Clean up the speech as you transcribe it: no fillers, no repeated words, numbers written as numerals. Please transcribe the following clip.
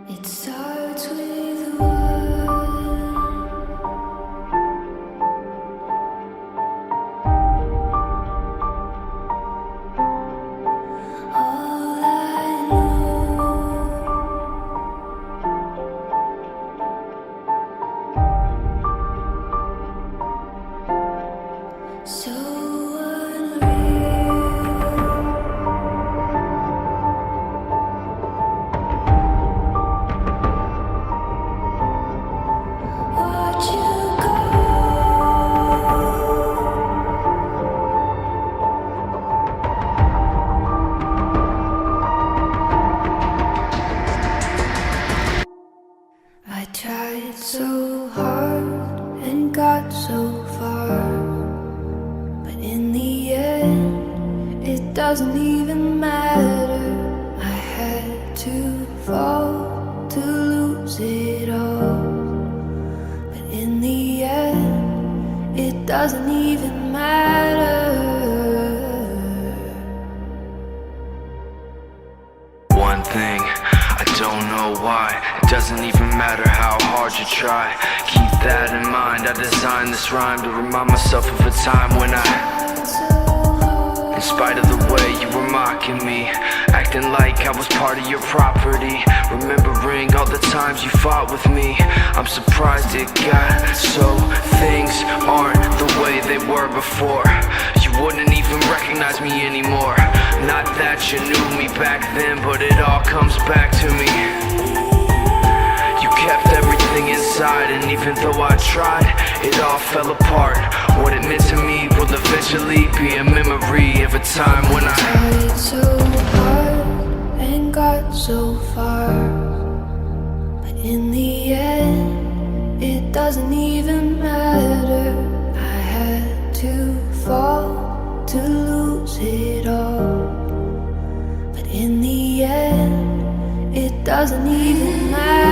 It starts with one. All I know, so unreal. Watch you go. I tried so hard and got so far, but in the end, it doesn't even matter. I had to fall to lose it all, but in the end, it doesn't even matter. One thing, I don't know why. It doesn't even matter how hard you try. Keep that in mind. I designed this rhyme to remind myself of a time when in spite of the way you were mocking me, acting like I was part of your property, remembering all the times you fought with me, I'm surprised it got so things aren't the way they were before. You wouldn't even recognize me anymore. Not that you knew me back then, but it all comes back to me. You kept everything inside, and even though I tried, it all fell apart. What it meant to me will eventually be a memory of a time when I tried so hard and got so far, but in the end, it doesn't even matter. I had to fall to lose it all, but in the end, it doesn't even matter.